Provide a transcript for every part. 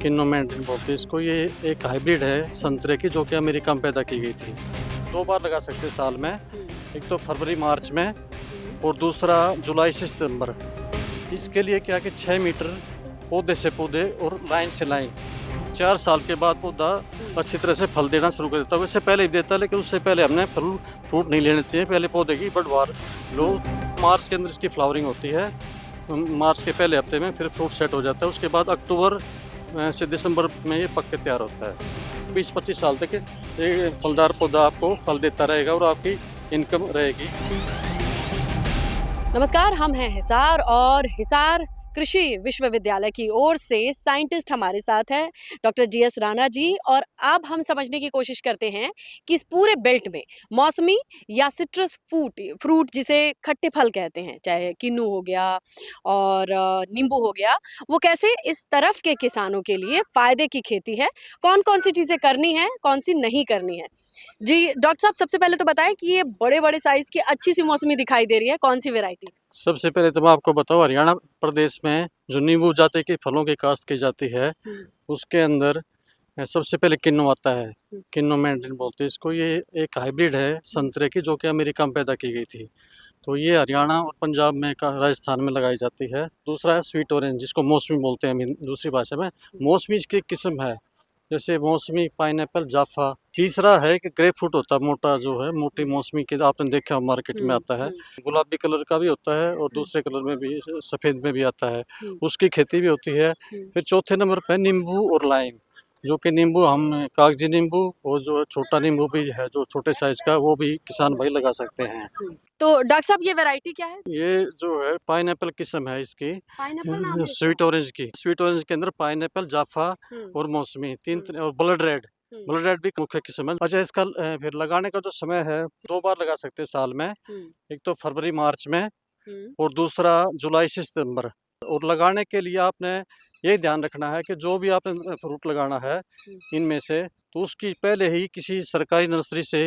Kinnow mandarin बोलते हैं इसको। ये एक हाइब्रिड है संतरे की, जो कि अमेरिका में पैदा की गई थी। 2 बार लगा सकते हैं साल में, एक तो फरवरी मार्च में और दूसरा जुलाई से सितंबर। इसके लिए क्या कि 6 मीटर पौधे से पौधे और लाइन से लाइन 4 साल के बाद पौधा अच्छी तरह से फल देना शुरू कर देता है। वैसे पहले भी देता है, लेकिन उससे पहले हमने फल फ्रूट नहीं लेने चाहिए। पहले पौधे की बढ़वार लो। मार्च के अंदर इसकी फ्लावरिंग होती है, मार्च के पहले हफ्ते में फिर फ्रूट सेट हो जाता है। उसके बाद अक्टूबर से दिसंबर में ये पक के तैयार होता है। 20-25 साल तक ये फलदार पौधा आपको फल देता रहेगा और आपकी इनकम रहेगी। नमस्कार, हम हैं हिसार और हिसार कृषि विश्वविद्यालय की ओर से साइंटिस्ट हमारे साथ हैं डॉक्टर जीएस राणा जी। और अब हम समझने की कोशिश करते हैं कि इस पूरे बेल्ट में मौसमी या सिट्रस फ्रूट जिसे खट्टे फल कहते हैं, चाहे किन्नू हो गया और नींबू हो गया, वो कैसे इस तरफ के किसानों के लिए फायदे की खेती है, कौन कौन सी चीज़ें करनी है, कौन सी नहीं करनी है। जी डॉक्टर साहब, सबसे पहले तो बताएं कि ये बड़े बड़े साइज की अच्छी सी मौसमी दिखाई दे रही है, कौन सी वेराइटी? सबसे पहले तो मैं आपको बताऊं, हरियाणा प्रदेश में जो नींबू जाति के फलों की काश्त की जाती है, उसके अंदर सबसे पहले किन्नू आता है। किन्नो मैंड्रिन बोलते हैं इसको। ये एक हाइब्रिड है संतरे की, जो कि अमेरिका में पैदा की गई थी। तो ये हरियाणा और पंजाब में राजस्थान में लगाई जाती है। दूसरा है स्वीट ऑरेंज, जिसको मौसमी बोलते हैं दूसरी भाषा में। मौसमी इसकी किस्म है, जैसे मौसमी, पाइनएप्पल, जाफा। तीसरा है कि ग्रेप फ्रूट होता है, मोटा जो है, मोटी मौसमी के आपने देखा मार्केट में आता है। गुलाबी कलर का भी होता है और दूसरे कलर में भी, सफ़ेद में भी आता है, उसकी खेती भी होती है। फिर चौथे नंबर पे नींबू और लाइम, जो कि नींबू हम कागजी नींबू और जो छोटा नींबू भी है, जो छोटे साइज का, वो भी किसान भाई लगा सकते हैं। तो डॉक्टर साहब, ये वैरायटी क्या है? ये जो है पाइनएप्पल किस्म है इसकी, स्वीट ऑरेंज की। स्वीट ऑरेंज के अंदर पाइनएप्पल, जाफा और मौसमी तीन और ब्लड रेड। ब्लड रेड भी मुख्य किस्म है। अच्छा, इसका फिर लगाने का जो समय है, 2 बार लगा सकते हैं साल में, एक तो फरवरी मार्च में और दूसरा जुलाई से सितंबर। और लगाने के लिए आपने ये ध्यान रखना है कि जो भी आपने फ्रूट लगाना है इनमें से, तो उसकी पहले ही किसी सरकारी नर्सरी से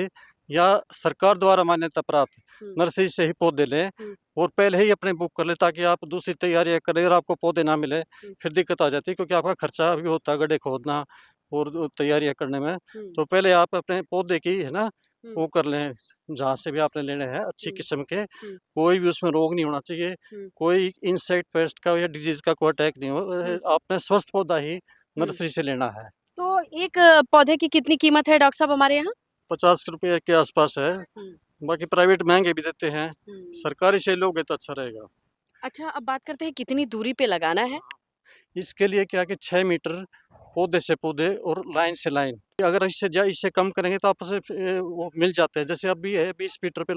या सरकार द्वारा मान्यता प्राप्त नर्सरी से ही पौधे लें और पहले ही अपने बुक कर लें, ताकि आप दूसरी तैयारियां करें और आपको पौधे ना मिले, फिर दिक्कत आ जाती है, क्योंकि आपका खर्चा भी होता है गड्ढे खोदना और तैयारियां करने में। तो पहले आप अपने पौधे की, है ना, वो कर लें, जहाँ से भी आपने लेने हैं अच्छी किस्म के। कोई भी उसमें रोग नहीं होना चाहिए, कोई इंसेक्ट पेस्ट का या डिजीज का कोई अटैक नहीं हो। आपने स्वस्थ पौधा ही नर्सरी से लेना है। तो एक पौधे की कितनी कीमत है डॉक्टर साहब हमारे यहाँ? 50 रुपये के आसपास है। बाकी प्राइवेट महंगे भी देते हैं, सरकारी से लोगे तो अच्छा रहेगा। अच्छा, अब बात करते हैं कितनी दूरी पे लगाना है। इसके लिए क्या कि 6 मीटर पौधे से पौधे और लाइन से लाइन। अगर इससे कम करेंगे तो आपस में वो मिल जाते हैं। जैसे अभी है 20 मीटर पे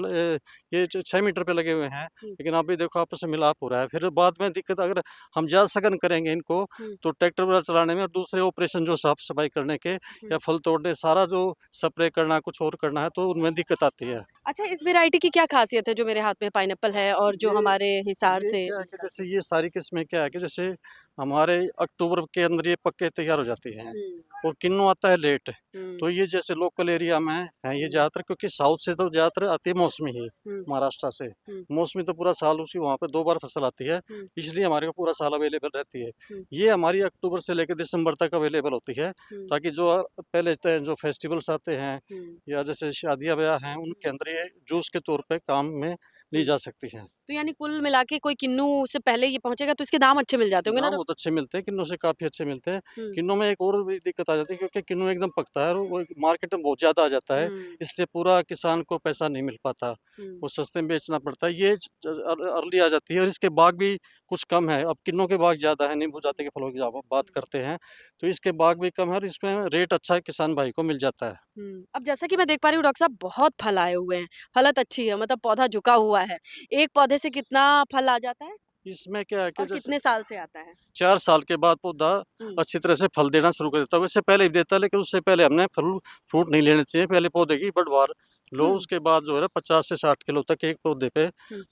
ये 6 मीटर पे लगे हुए हैं, लेकिन अभी देखो आपस में मिलाप हो रहा है। फिर बाद में दिक्कत, अगर हम ज़्यादा सघन करेंगे इनको, तो ट्रैक्टर वगैरह चलाने में और दूसरे ऑपरेशन जो साफ सफाई करने के या फल तोड़ने, सारा जो स्प्रे करना, कुछ और करना है, तो उनमें दिक्कत आती है। अच्छा, इस वैरायटी की क्या खासियत है जो मेरे हाथ में पाइनएप्पल है और जो हमारे हिसार ये से? क्या है कि जैसे ये सारी किस्में क्या है कि जैसे हमारे अक्टूबर के अंदर ये पक्के तैयार हो जाती हैं और किन्नू आता है लेट। तो ये जैसे लोकल एरिया में है ये ज़्यादातर, क्योंकि साउथ से तो ज़्यादातर आती है मौसमी ही, महाराष्ट्र से। मौसमी तो पूरा साल उसी वहाँ पे 2 बार फसल आती है, इसलिए हमारे को पूरा साल अवेलेबल रहती है। ये हमारी अक्टूबर से लेकर दिसंबर तक अवेलेबल होती है, ताकि जो पहले जो फेस्टिवल्स आते हैं या जैसे शादियाँ ब्याह हैं, उनके अंदर ये जूस के तौर पे काम में ली जा सकती हैं। तो यानी कुल मिला के कोई किन्नू से पहले ये पहुंचेगा तो इसके दाम अच्छे मिल जाते होंगे ना? दाम बहुत अच्छे मिलते हैं, किन्नू से काफ़ी अच्छे मिलते हैं। किन्नू में एक और भी दिक्कत आ जाती है, क्योंकि किन्नू एकदम पकता है और वो मार्केट में बहुत ज़्यादा आ जाता है, इसलिए पूरा किसान को पैसा नहीं मिल पाता, वो सस्ते में बेचना पड़ता है। ये अर्ली आ जाती है और इसके बाग भी कुछ कम है। अब किन्नू के बाग ज़्यादा है, नींबू जाति के फलों की जब बात करते हैं, तो इसके बाग भी कम है और इसमें रेट अच्छा किसान भाई को मिल जाता है। अब जैसा कि मैं देख पा रही हूँ डॉक्टर साहब, बहुत फल आए हुए हैं, फलत अच्छी है, मतलब पौधा झुका हुआ है। एक पौधे से कितना फल आ जाता है इसमें क्या है कि और जैसे कितने साल से आता है? 4 साल के बाद पौधा अच्छी तरह से फल देना शुरू कर देता है। वैसे पहले भी देता है, लेकिन उससे पहले हमने फल फ्रूट नहीं लेने चाहिए। पहले पौधे की बढ़वार लो उसके बाद जो है 50 से 60 किलो तक एक पौधे पे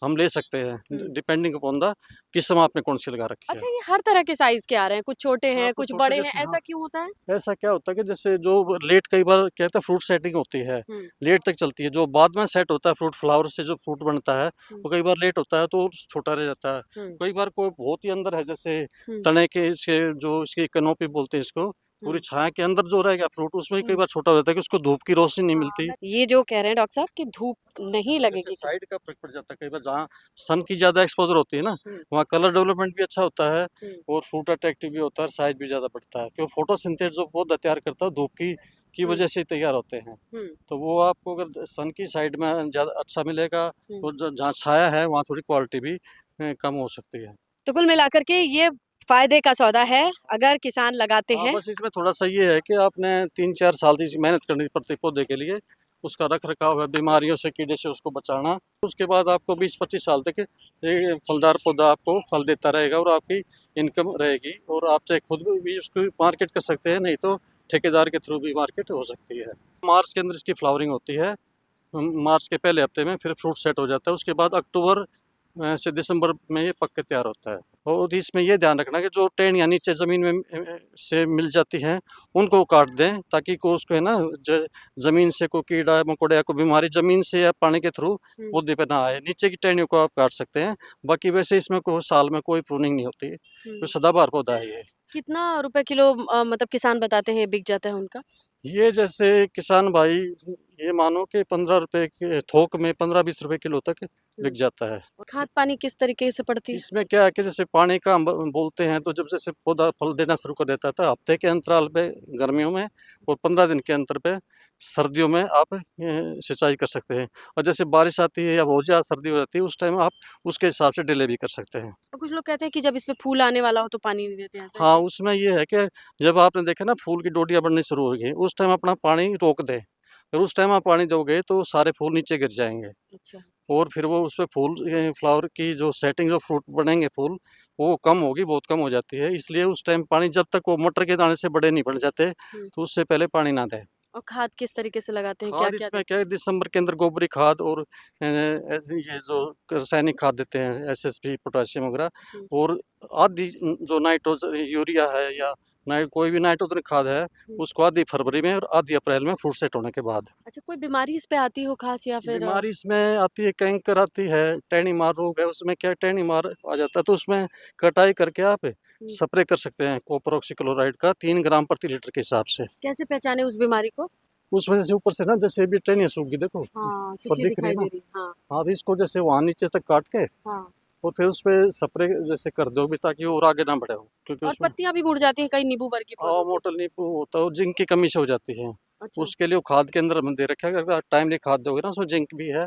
हम ले सकते हैं, डिपेंडिंग अपॉन द किस्म आपने कौन सी लगा रखी है। अच्छा, ये हर तरह के साइज के आ रहे हैं, कुछ छोटे हाँ, हैं, कुछ कुछ छोटे बड़े हैं, जैसे, ऐसा हाँ। क्यों होता है? ऐसा क्या होता है कि जैसे जो लेट कई बार क्या होता है फ्रूट सेटिंग होती है, लेट तक चलती है, जो बाद में सेट होता है फ्रूट फ्लावर से जो फ्रूट बनता है वो कई बार लेट होता है तो छोटा रह जाता है। कई बार कोई बहुत ही अंदर है, जैसे तने के इसके जो इसकी कैनोपी बोलते हैं इसको, पूरी छाया के अंदर जो रहेगा फ्रूट उसमें कई बार छोटा हो जाता है कि उसको धूप की रोशनी नहीं मिलती। ये जो कह रहे हैं डॉक्टर साहब कि धूप नहीं जैसे लगेगी। साइड का फर्क पड़ जाता है, कई बार जहाँ सन की ज्यादा एक्सपोजर होती है ना वहाँ कलर डेवलपमेंट भी अच्छा होता है और फ्रूट अट्रैक्टिव भी होता है, साइज भी ज्यादा बढ़ता है, क्योंकि फोटोसिंथेसिस जो पौधा तैयार करता है धूप की वजह से ही तैयार होते हैं। तो वो आपको अगर सन की साइड में ज्यादा अच्छा मिलेगा और जहाँ छाया है वहाँ थोड़ी क्वालिटी भी कम हो सकती है। तो कुल मिलाकर के ये फायदे का सौदा है अगर किसान लगाते हाँ, हैं। बस इसमें थोड़ा सा ये है कि आपने 3-4 साल की मेहनत करनी पड़ती है पौधे के लिए, उसका रख रखाव है, बीमारियों से कीड़े से उसको बचाना। उसके बाद आपको 20-25 साल तक ये फलदार पौधा आपको फल देता रहेगा और आपकी इनकम रहेगी, और आप चाहे खुद भी उसको मार्केट कर सकते हैं, नहीं तो ठेकेदार के थ्रू भी मार्केट हो सकती है। मार्च के अंदर इसकी फ्लावरिंग होती है, मार्च के पहले हफ्ते में फिर फ्रूट सेट हो जाता है, उसके बाद अक्टूबर से दिसंबर में ये पक के तैयार होता है। और इसमें ये ध्यान रखना कि जो टहनियाँ नीचे ज़मीन में से मिल जाती हैं उनको काट दें, ताकि को उसको है ना ज़मीन से कोई कीड़ा मकोड़ा या कोई बीमारी ज़मीन से या पानी के थ्रू पौधे पे ना आए। नीचे की टहनियों को आप काट सकते हैं, बाकी वैसे इसमें कोई साल में कोई प्रूनिंग नहीं होती, तो सदाबहार पौधा है ये। कितना रुपए किलो मतलब किसान बताते हैं बिक जाता है उनका? ये जैसे किसान भाई ये मानो कि 15 रुपए के थोक में 15-20 रुपए किलो तक बिक जाता है। और खाद पानी किस तरीके से पड़ती है? इसमें क्या है कि जैसे पानी का हम बोलते हैं, तो जब जैसे पौधा फल देना शुरू कर देता था हफ्ते के अंतराल पे गर्मियों में और 15 दिन के अंतर पे सर्दियों में आप सिंचाई कर सकते हैं, और जैसे बारिश आती है या बहुत ज़्यादा सर्दी हो जाती है उस टाइम आप उसके हिसाब से डिले भी कर सकते हैं। और कुछ लोग कहते हैं कि जब इसमें फूल आने वाला हो तो पानी नहीं देते हैं, ऐसा है हाँ, क्या? उसमें ये है कि जब आपने देखा ना फूल की डोडियाँ बननी शुरू हो गई उस टाइम अपना पानी रोक दें, अगर उस टाइम आप पानी दोगे तो सारे फूल नीचे गिर जाएंगे, अच्छा। और फिर वो उसपे फूल फ्लावर की जो सेटिंग जो फ्रूट बनेंगे फूल वो कम होगी, बहुत कम हो जाती है, इसलिए उस टाइम पानी जब तक वो मटर के दाने से बड़े नहीं बन जाते तो उससे पहले पानी ना दें। और खाद किस तरीके से लगाते हैं, खाद क्या-क्या इसमें देते क्या है, दिसंबर के अंदर गोबरी खाद और ये जो रासायनिक खाद देते हैं एसएसपी पोटाशियम वगैरह, और आधी जो यूरिया है या कोई भी नाइट्रोजन खाद है उसको आधी फरवरी में और आधी अप्रैल में फ्रूट सेट होने के बाद। अच्छा, कोई बीमारी इस पे आती हो खास या फिर बीमारी इसमें आती है, कैंकर आती है, टहनी मार रोग है, उसमें क्या टहनी मार आ जाता है तो उसमें कटाई करके आप स्प्रे कर सकते हैं कॉपर ऑक्सीक्लोराइड का 3 ग्राम प्रति लीटर के हिसाब से। कैसे पहचाने उस बीमारी को? उस वजह से ऊपर से ना जैसे अभी टहनियाँ सूख गई देखो हाँ, ऊपर सूखी दिख रही दिखाई है ना, दे रही। हाँ, हाँ तो इसको जैसे वहाँ नीचे तक काट के हाँ। और फिर उस पे स्प्रे जैसे कर दो भी, ताकि वो और आगे ना बढ़े हो, क्योंकि और उसमें पत्तियां भी मुड़ जाती हैं कई नींबू वर्गीय पौधों की। मोटल नींबू होता है और जिंक की कमी से हो जाती है। अच्छा। उसके लिए वो खाद के अंदर हमने दे रखा है, अगर टाइमली खाद दोगे ना उसमें जिंक भी है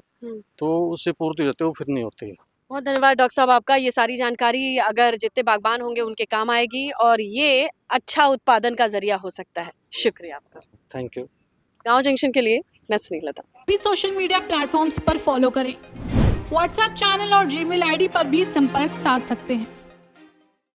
तो उससे पूर्ति हो जाती है, वो फिर नहीं होती। बहुत धन्यवाद डॉक्टर साहब आपका, ये सारी जानकारी अगर जितने बागबान होंगे उनके काम आएगी और ये अच्छा उत्पादन का जरिया हो सकता है। शुक्रिया आपका। Thank you. गाँव जंक्शन के लिए मैं स्नेहलता। भी सोशल मीडिया प्लेटफॉर्म्स पर फॉलो करें, व्हाट्सएप चैनल और जीमेल आईडी पर भी संपर्क साध सकते हैं।